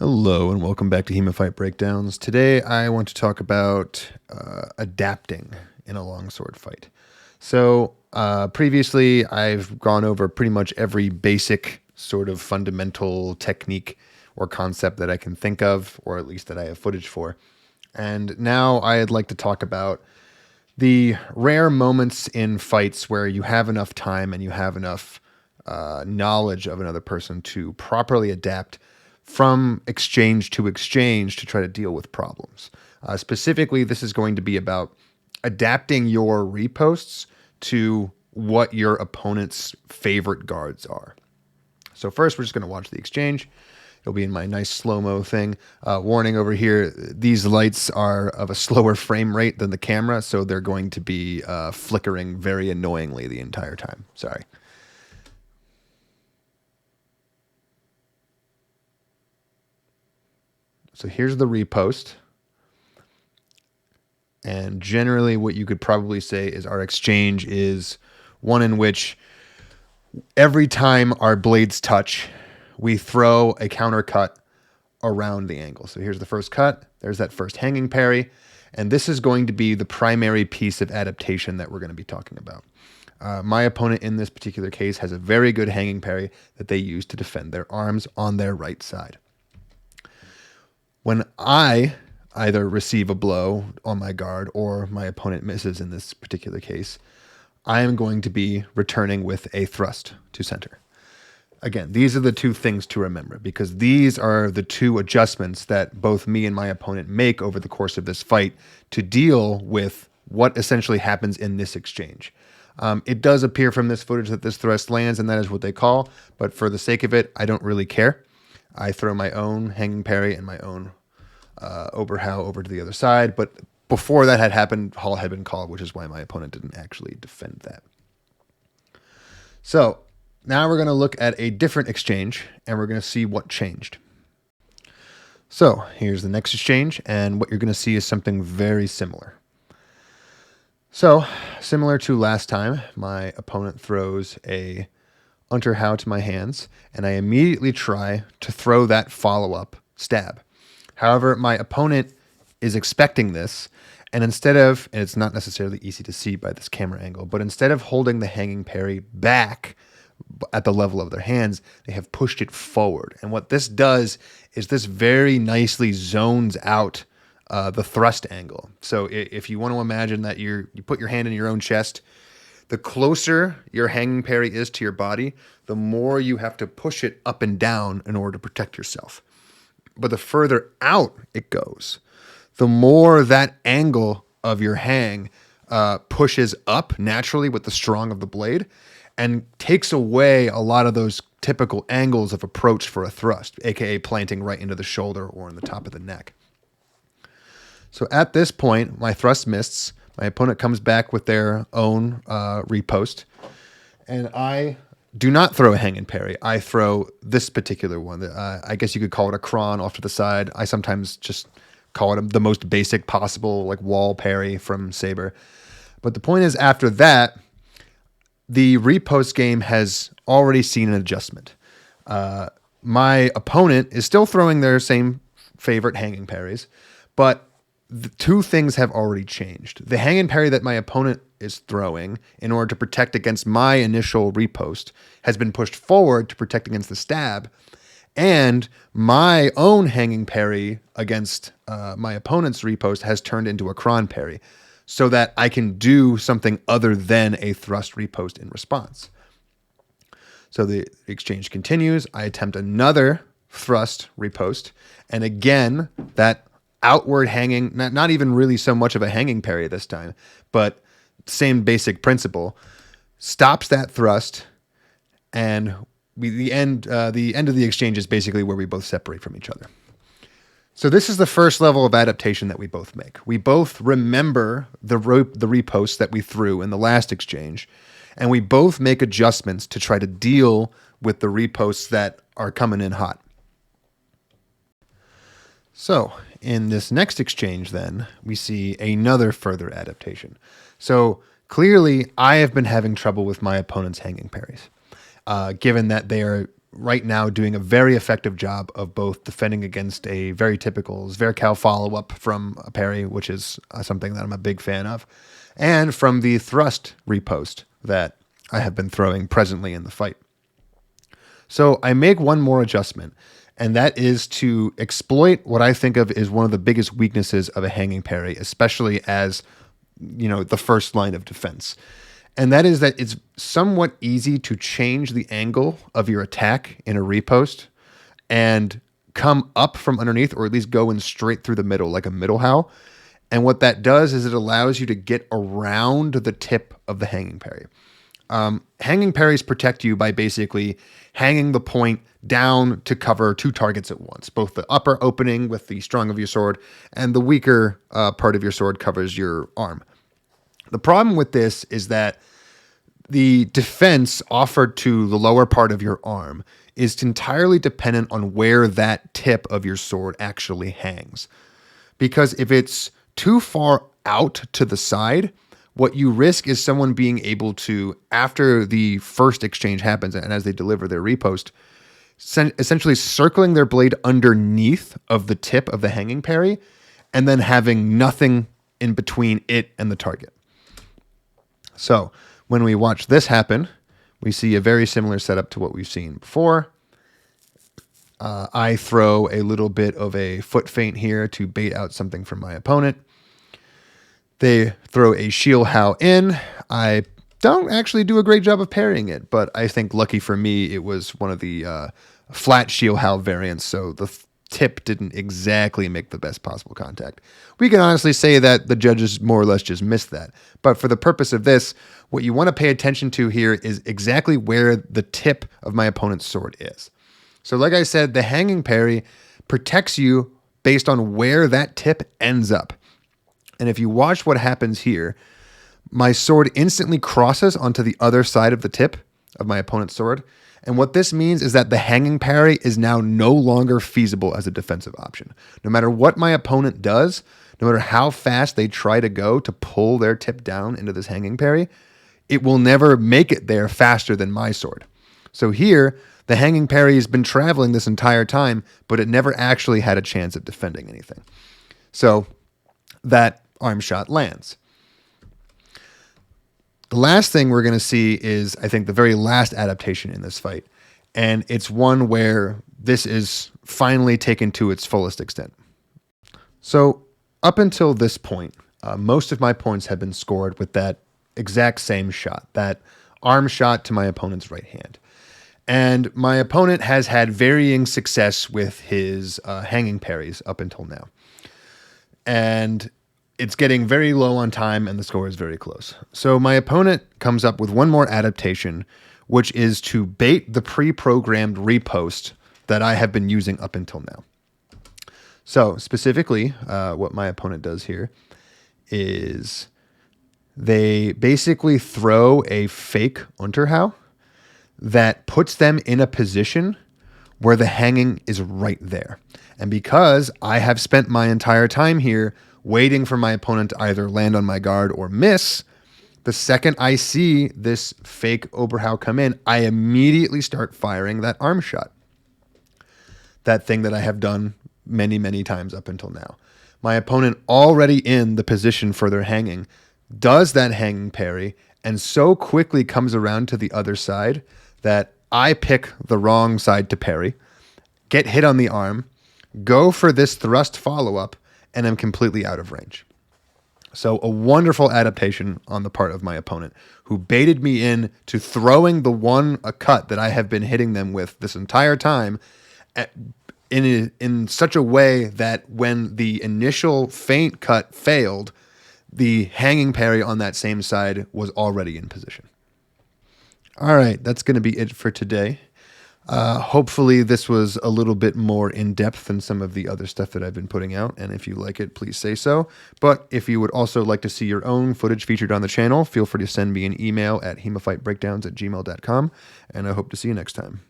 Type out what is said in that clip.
Hello and welcome back to HEMA Fight Breakdowns. Today I want to talk about adapting in a longsword fight. So previously I've gone over pretty much every basic sort of fundamental technique or concept that I can think of, or at least that I have footage for. And now I'd like to talk about the rare moments in fights where you have enough time and you have enough knowledge of another person to properly adapt from exchange to try to deal with problems. Specifically, this is going to be about adapting your riposts to what your opponent's favorite guards are. So first, we're just going to watch the exchange. It'll be in my nice slow-mo thing. Warning over here, these lights are of a slower frame rate than the camera, so they're going to be flickering very annoyingly the entire time. Sorry. So here's the riposte. And generally what you could probably say is our exchange is one in which every time our blades touch, we throw a counter cut around the angle. So here's the first cut. There's that first hanging parry. And this is going to be the primary piece of adaptation that we're going to be talking about. My opponent in this particular case has a very good hanging parry that they use to defend their arms on their right side. When I either receive a blow on my guard or my opponent misses in this particular case, I am going to be returning with a thrust to center. Again, these are the two things to remember because these are the two adjustments that both me and my opponent make over the course of this fight to deal with what essentially happens in this exchange. It does appear from this footage that this thrust lands, and that is what they call, but for the sake of it, I don't really care. I throw my own hanging parry and my own overhow over to the other side, but before that had happened, Hall had been called, which is why my opponent didn't actually defend that. So now we're going to look at a different exchange, and we're going to see what changed. So here's the next exchange, and what you're going to see is something very similar. So similar to last time, my opponent throws a unterhow to my hands, and I immediately try to throw that follow-up stab. However, my opponent is expecting this, and instead of, and it's not necessarily easy to see by this camera angle, but instead of holding the hanging parry back at the level of their hands, they have pushed it forward. And what this does is this very nicely zones out the thrust angle. So if you want to imagine that you put your hand in your own chest, the closer your hanging parry is to your body, the more you have to push it up and down in order to protect yourself. But the further out it goes, the more that angle of your hang pushes up naturally with the strong of the blade and takes away a lot of those typical angles of approach for a thrust, aka planting right into the shoulder or in the top of the neck. So at this point, my thrust missed. My opponent comes back with their own riposte, and I do not throw a hanging parry. I throw this particular one. I guess you could call it a cron off to the side. I sometimes just call it the most basic possible, like wall parry from Saber. But the point is, after that, the riposte game has already seen an adjustment. My opponent is still throwing their same favorite hanging parries, but the two things have already changed. The hanging parry that my opponent is throwing in order to protect against my initial riposte has been pushed forward to protect against the stab, and my own hanging parry against my opponent's riposte has turned into a cron parry so that I can do something other than a thrust riposte in response. So the exchange continues. I attempt another thrust riposte, and again, that outward hanging, not even really so much of a hanging parry this time, but same basic principle, stops that thrust, and the end of the exchange is basically where we both separate from each other. So this is the first level of adaptation that we both make. We both remember the riposte that we threw in the last exchange, and we both make adjustments to try to deal with the riposts that are coming in hot. So in this next exchange, then, we see another further adaptation. So clearly, I have been having trouble with my opponent's hanging parries, given that they are right now doing a very effective job of both defending against a very typical Zverkow follow-up from a parry, which is something that I'm a big fan of, and from the thrust riposte that I have been throwing presently in the fight. So I make one more adjustment, and that is to exploit what I think of as one of the biggest weaknesses of a hanging parry, especially as, the first line of defense. And that is that it's somewhat easy to change the angle of your attack in a riposte and come up from underneath, or at least go in straight through the middle like a middle how. And what that does is it allows you to get around the tip of the hanging parry. Hanging parries protect you by basically hanging the point down to cover two targets at once. Both the upper opening with the strong of your sword and the weaker part of your sword covers your arm. The problem with this is that the defense offered to the lower part of your arm is entirely dependent on where that tip of your sword actually hangs. Because if it's too far out to the side, what you risk is someone being able to, after the first exchange happens and as they deliver their riposte, essentially circling their blade underneath of the tip of the hanging parry and then having nothing in between it and the target. So when we watch this happen, we see a very similar setup to what we've seen before. I throw a little bit of a foot feint here to bait out something from my opponent. They throw a shield how in. I don't actually do a great job of parrying it, but I think lucky for me, it was one of the flat shield how variants, so the tip didn't exactly make the best possible contact. We can honestly say that the judges more or less just missed that. But for the purpose of this, what you want to pay attention to here is exactly where the tip of my opponent's sword is. So like I said, the hanging parry protects you based on where that tip ends up. And if you watch what happens here, my sword instantly crosses onto the other side of the tip of my opponent's sword. And what this means is that the hanging parry is now no longer feasible as a defensive option. No matter what my opponent does, no matter how fast they try to go to pull their tip down into this hanging parry, it will never make it there faster than my sword. So here, the hanging parry has been traveling this entire time, but it never actually had a chance at defending anything. So that arm shot lands. The last thing we're going to see is, I think, the very last adaptation in this fight. And it's one where this is finally taken to its fullest extent. So up until this point, most of my points have been scored with that exact same shot, that arm shot to my opponent's right hand. And my opponent has had varying success with his hanging parries up until now. And it's getting very low on time and the score is very close. So my opponent comes up with one more adaptation, which is to bait the pre-programmed riposte that I have been using up until now. So specifically, what my opponent does here is they basically throw a fake Unterhau that puts them in a position where the hanging is right there. And because I have spent my entire time here waiting for my opponent to either land on my guard or miss, the second I see this fake Oberhau come in, I immediately start firing that arm shot. That thing that I have done many, many times up until now. My opponent, already in the position for their hanging, does that hanging parry and so quickly comes around to the other side that I pick the wrong side to parry, get hit on the arm, go for this thrust follow-up, and I'm completely out of range. So a wonderful adaptation on the part of my opponent, who baited me in to throwing a cut that I have been hitting them with this entire time in such a way that when the initial feint cut failed, the hanging parry on that same side was already in position. All right, that's going to be it for today. Hopefully this was a little bit more in-depth than some of the other stuff that I've been putting out, and if you like it, please say so. But if you would also like to see your own footage featured on the channel, feel free to send me an email at HEMAFightBreakdowns@gmail.com, and I hope to see you next time.